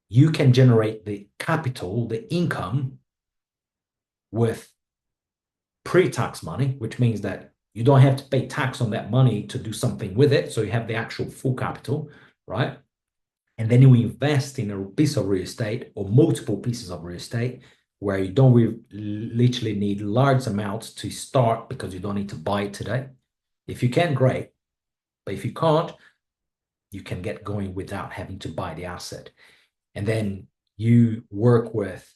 you can generate the capital, the income with pre-tax money, which means that you don't have to pay tax on that money to do something with it. So you have the actual full capital, right? And then you invest in a piece of real estate or multiple pieces of real estate where you don't literally need large amounts to start because you don't need to buy it today. If you can, great. But if you can't, you can get going without having to buy the asset. And then you work with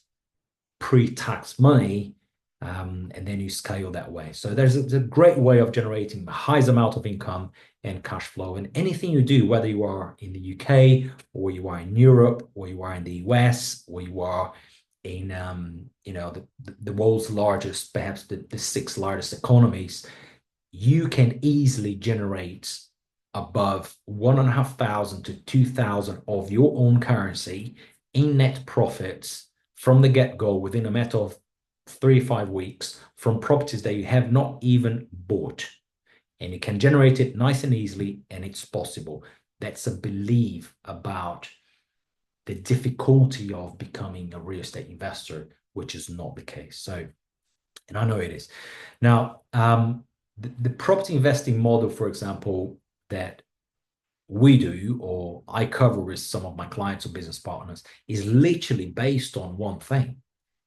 pre-tax money, and then you scale that way. So there's a great way of generating the highest amount of income and cash flow. And anything you do, whether you are in the UK or you are in Europe or you are in the US or you are in the world's largest, perhaps the six largest economies, you can easily generate above 1,500 to 2,000 of your own currency in net profits from the get-go within a matter of 3 to 5 weeks from properties that you have not even bought. And you can generate it nice and easily, and it's possible. That's a belief about the difficulty of becoming a real estate investor, which is not the case. So, and I know it is. Now, the property investing model, for example, that we do or I cover with some of my clients or business partners is literally based on one thing,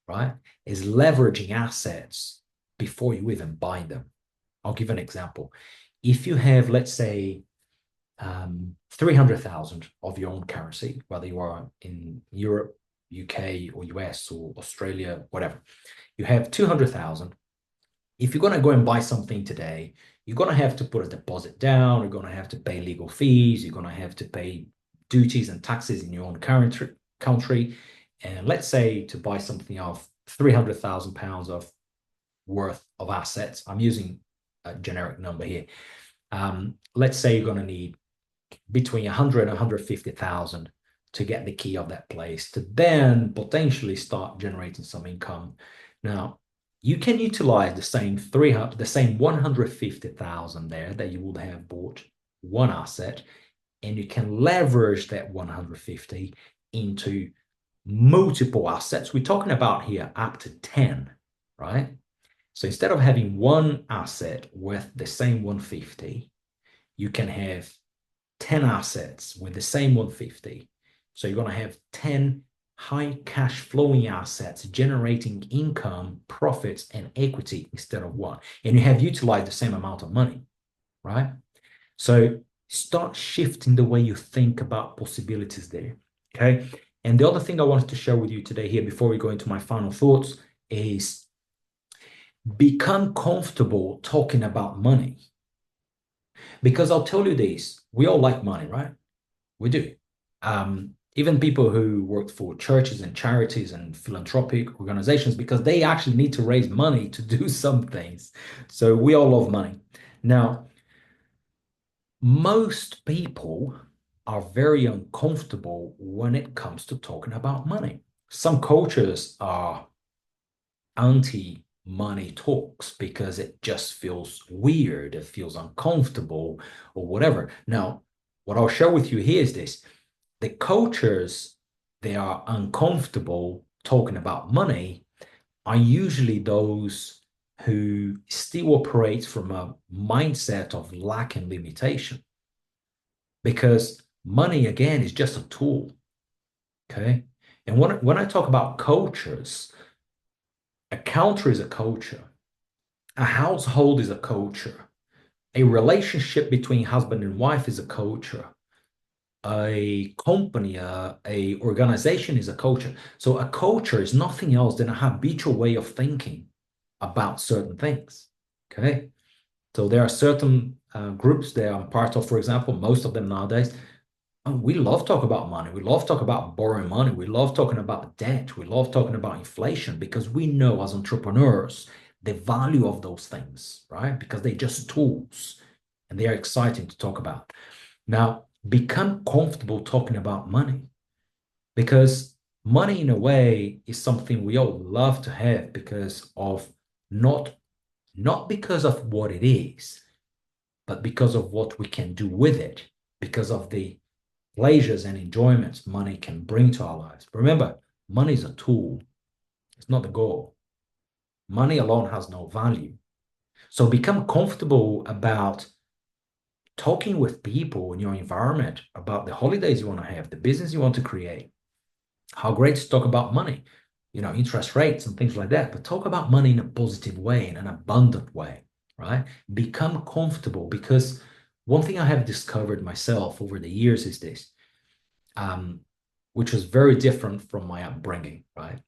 right? Is leveraging assets before you even buy them. I'll give an example. If you have, let's say, 300,000 of your own currency, whether you are in Europe, UK, or US, or Australia, whatever, you have 200,000. If you're going to go and buy something today, you're going to have to put a deposit down. You're going to have to pay legal fees. You're going to have to pay duties and taxes in your own country. And let's say to buy something of £300,000 of worth of assets, I'm using a generic number here. Let's say you're going to need between 100 and 150,000 to get the key of that place to then potentially start generating some income. Now, you can utilize the same 150,000 there that you would have bought one asset, and you can leverage that 150 into multiple assets. We're talking about here up to 10, right? So instead of having one asset with the same 150, you can have 10 assets with the same 150. So you're going to have 10 high cash flowing assets generating income, profits, and equity instead of one. And you have utilized the same amount of money, right? So start shifting the way you think about possibilities there, okay? And the other thing I wanted to share with you today here before we go into my final thoughts is become comfortable talking about money. Because I'll tell you this, we all like money, right? We do. Even people who work for churches and charities and philanthropic organizations, because they actually need to raise money to do some things. So we all love money. Now, most people are very uncomfortable when it comes to talking about money. Some cultures are anti-money talks because it just feels weird, it feels uncomfortable, or whatever. Now, what I'll share with you here is this. The cultures they are uncomfortable talking about money are usually those who still operate from a mindset of lack and limitation. Because money, again, is just a tool, okay? And when I talk about cultures, a culture is a culture. A household is a culture. A relationship between husband and wife is a culture. A company, a organization is a culture. So a culture is nothing else than a habitual way of thinking about certain things. Okay. So there are certain groups that I'm part of, for example, most of them nowadays. We love talk about money. We love talk about borrowing money. We love talking about debt. We love talking about inflation because we know as entrepreneurs the value of those things, right? Because they're just tools and they are exciting to talk about. Now, become comfortable talking about money because money in a way is something we all love to have because of not because of what it is, but because of what we can do with it, because of the pleasures and enjoyments money can bring to our lives. Remember, money is a tool. It's not the goal. Money alone has no value. So become comfortable about talking with people in your environment about the holidays you want to have, the business you want to create. How great to talk about money, interest rates and things like that, but talk about money in a positive way, in an abundant way, right? Become comfortable because one thing I have discovered myself over the years is this, which was very different from my upbringing, right?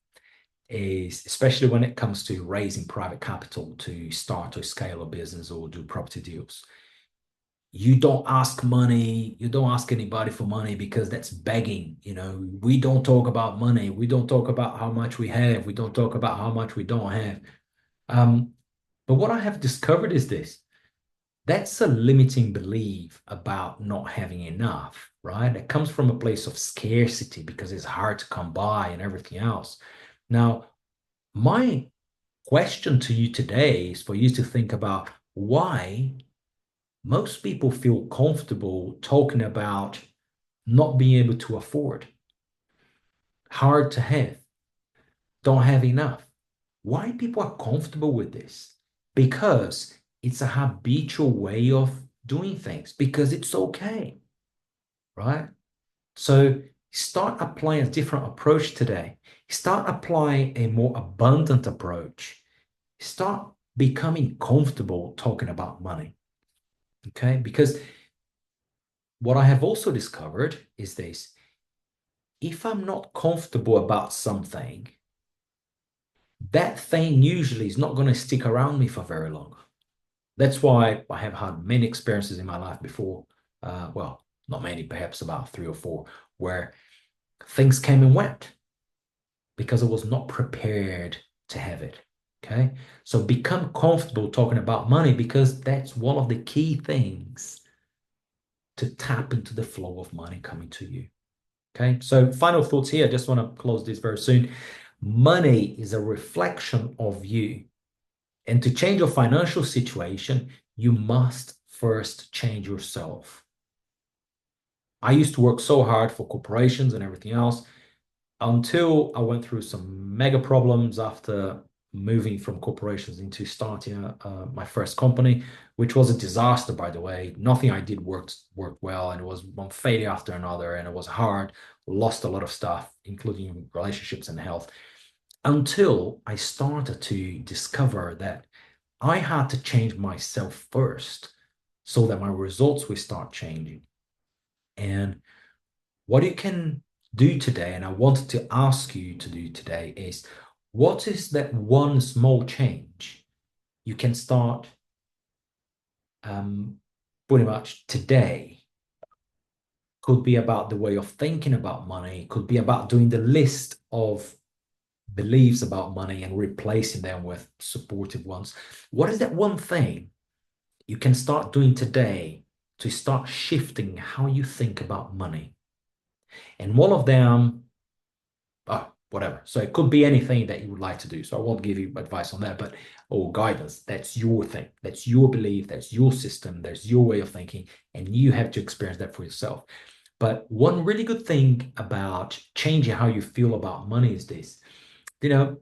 Is especially when it comes to raising private capital to start or scale a business or do property deals. You don't ask money, you don't ask anybody for money because that's begging. We don't talk about money. We don't talk about how much we have. We don't talk about how much we don't have. But what I have discovered is this. That's a limiting belief about not having enough, right? It comes from a place of scarcity because it's hard to come by and everything else. Now, my question to you today is for you to think about why most people feel comfortable talking about not being able to afford, hard to have, don't have enough. Why people are comfortable with this? Because it's a habitual way of doing things, because it's okay, right? So start applying a different approach today. Start applying a more abundant approach. Start becoming comfortable talking about money, okay? Because what I have also discovered is this: if I'm not comfortable about something, that thing usually is not going to stick around me for very long. That's why I have had many experiences in my life before. Well, not many, perhaps about three or four, where things came and went because I was not prepared to have it. Okay. So become comfortable talking about money because that's one of the key things to tap into the flow of money coming to you. Okay. So final thoughts here. I just want to close this very soon. Money is a reflection of you. And to change your financial situation, you must first change yourself. I used to work so hard for corporations and everything else until I went through some mega problems after moving from corporations into starting my first company, which was a disaster, by the way. Nothing I did worked well, and it was one failure after another, and it was hard. Lost a lot of stuff, including relationships and health, until I started to discover that I had to change myself first so that my results will start changing. And what you can do today, and I wanted to ask you to do today, is what is that one small change you can start um, pretty much today? Could be about the way of thinking about money, could be about doing the list of beliefs about money and replacing them with supportive ones. What is that one thing you can start doing today to start shifting how you think about money? And one of them, whatever. So it could be anything that you would like to do. So I won't give you advice on that, but or guidance. That's your thing. That's your belief. That's your system. That's your way of thinking. And you have to experience that for yourself. But one really good thing about changing how you feel about money is this. You know,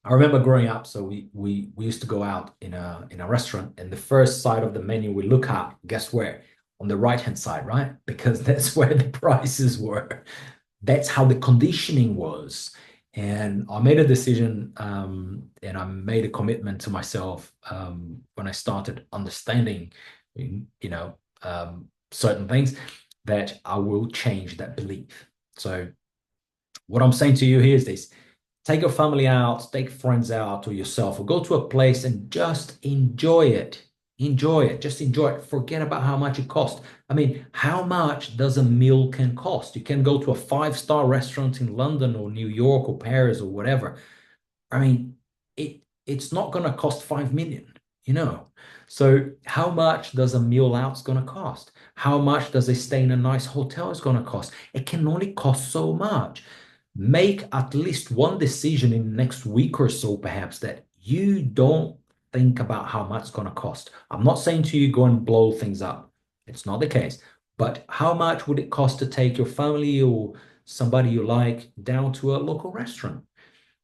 I remember growing up, so we used to go out in a restaurant, and the first side of the menu we look at, guess where? On the right-hand side, right? Because that's where the prices were. That's how the conditioning was. And I made a decision, and I made a commitment to myself when I started understanding, certain things, that I will change that belief. So what I'm saying to you here is this: take your family out, take friends out or yourself, or go to a place and just enjoy it. Enjoy it. Just enjoy it. Forget about how much it costs. I mean, how much does a meal can cost? You can go to a five-star restaurant in London or New York or Paris or whatever. I mean, it's not going to cost 5 million, you know. So how much does a meal out's going to cost? How much does a stay in a nice hotel is going to cost? It can only cost so much. Make at least one decision in the next week or so, perhaps, that you don't think about how much it's going to cost. I'm not saying to you go and blow things up. It's not the case. But how much would it cost to take your family or somebody you like down to a local restaurant?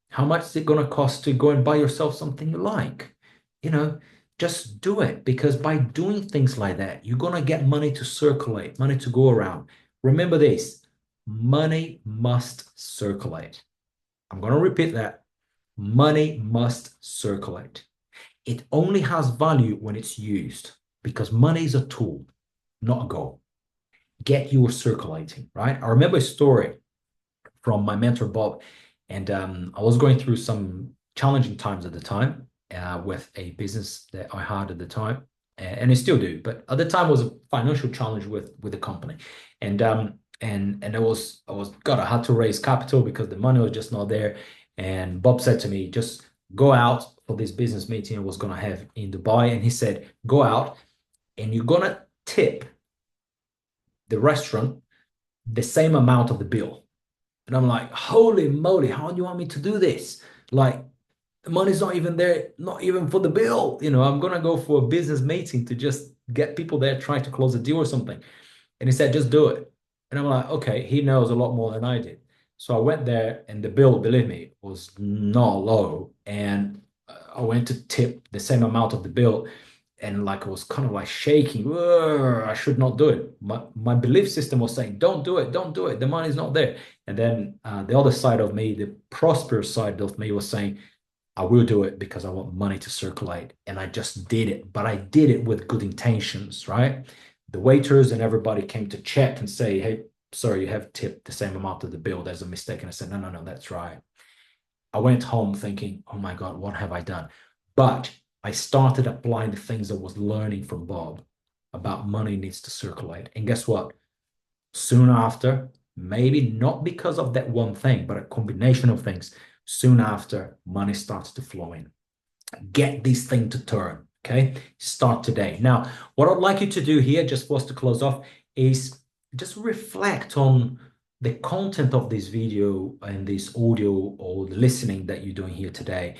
How much is it going to cost to go and buy yourself something you like? You know, just do it, because by doing things like that, you're going to get money to circulate, money to go around. Remember this: money must circulate. I'm going to repeat that. Money must circulate. It only has value when it's used, because money is a tool, not a goal. Get yours circulating, right? I remember a story from my mentor, Bob. And I was going through some challenging times at the time with a business that I had at the time, and I still do. But at the time was a financial challenge with the company, and God, I had to raise capital because the money was just not there. And Bob said to me, just go out for this business meeting I was going to have in Dubai, and he said, go out and you're gonna tip the restaurant the same amount of the bill. And I'm like, holy moly, how do you want me to do this? Like, the money's not even there, not even for the bill. I'm gonna go for a business meeting to just get people there trying to close a deal or something. And he said, just do it. And I'm like, okay, he knows a lot more than I did. So I went there, and the bill, believe me, was not low. And I went to tip the same amount of the bill, and like I was kind of like shaking. "Ugh, I should not do it." My belief system was saying, "Don't do it, don't do it. The money's not there." And then the other side of me, the prosperous side of me, was saying, "I will do it because I want money to circulate." And I just did it, but I did it with good intentions, right? The waiters and everybody came to check and say, "Hey, sorry, you have tipped the same amount of the bill. There's a mistake." And I said, no, that's right. I went home thinking, oh my God, what have I done? But I started applying the things I was learning from Bob about money needs to circulate. And guess what? Soon after, maybe not because of that one thing, but a combination of things, soon after, money starts to flow in. Get this thing to turn, okay? Start today. Now, what I'd like you to do here, just for us to close off, is just reflect on the content of this video and this audio or the listening that you're doing here today.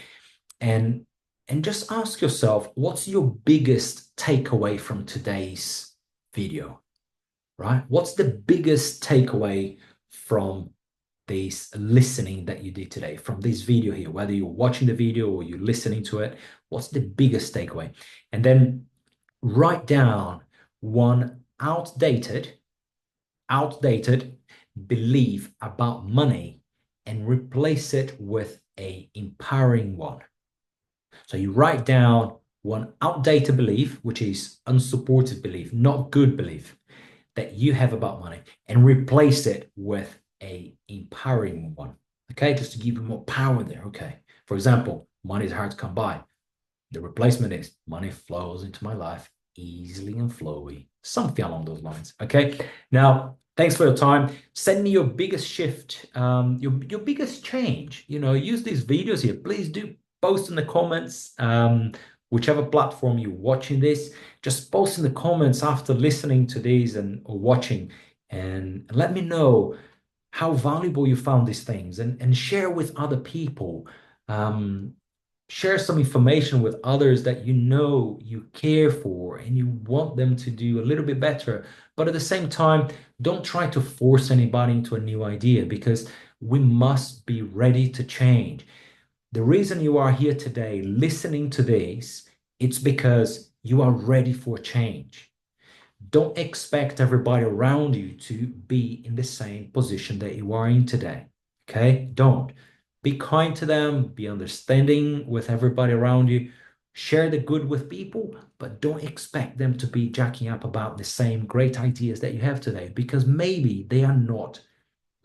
And just ask yourself, what's your biggest takeaway from today's video, right? What's the biggest takeaway from this listening that you did today, from this video here, whether you're watching the video or you're listening to it? What's the biggest takeaway? And then write down one outdated belief about money and replace it with a empowering one. So you write down one outdated belief, which is unsupported belief, not good belief, that you have about money, and replace it with a empowering one. Okay, just to give you more power there. Okay, for example, money is hard to come by. The replacement is money flows into my life easily and flowy, something along those lines. Okay, now thanks for your time. Send me your biggest shift, your biggest change. Use these videos here. Please do post in the comments, whichever platform you're watching this. Just post in the comments after listening to these or watching, and let me know how valuable you found these things, and share with other people. Share some information with others that you care for and you want them to do a little bit better. But at the same time, don't try to force anybody into a new idea, because we must be ready to change. The reason you are here today listening to this, it's because you are ready for change. Don't expect everybody around you to be in the same position that you are in today. Okay? Don't. Be kind to them, be understanding with everybody around you. Share the good with people, but don't expect them to be jacking up about the same great ideas that you have today, because maybe they are not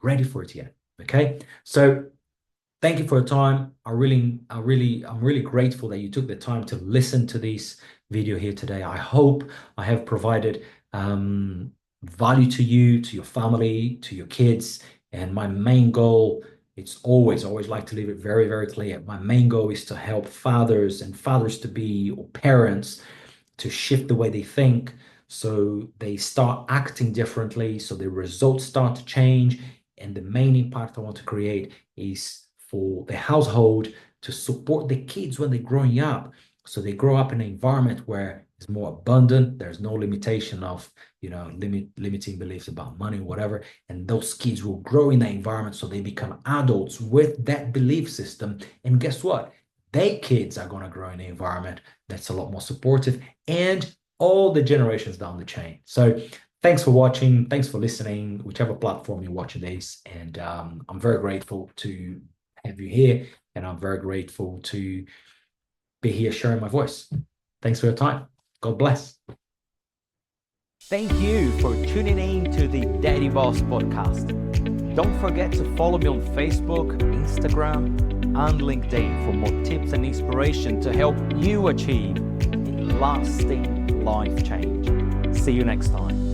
ready for it yet. Okay? So thank you for your time. I'm really grateful that you took the time to listen to this video here today. I hope I have provided value to you, to your family, to your kids. And my main goal, it's always like to leave it very, very clear. My main goal is to help fathers and fathers-to-be or parents to shift the way they think, so they start acting differently, so the results start to change. And the main impact I want to create is for the household to support the kids when they're growing up, so they grow up in an environment where it's more abundant. There's no limitation of limiting beliefs about money or whatever, and those kids will grow in that environment, so they become adults with that belief system. And guess what? Their kids are going to grow in an environment that's a lot more supportive, and all the generations down the chain. So thanks for watching, thanks for listening, whichever platform you're watching this. And I'm very grateful to have you here, and I'm very grateful to be here sharing my voice. Thanks for your time. God bless. Thank you for tuning in to the Daddy Boss podcast. Don't forget to follow me on Facebook, Instagram, and LinkedIn for more tips and inspiration to help you achieve a lasting life change. See you next time.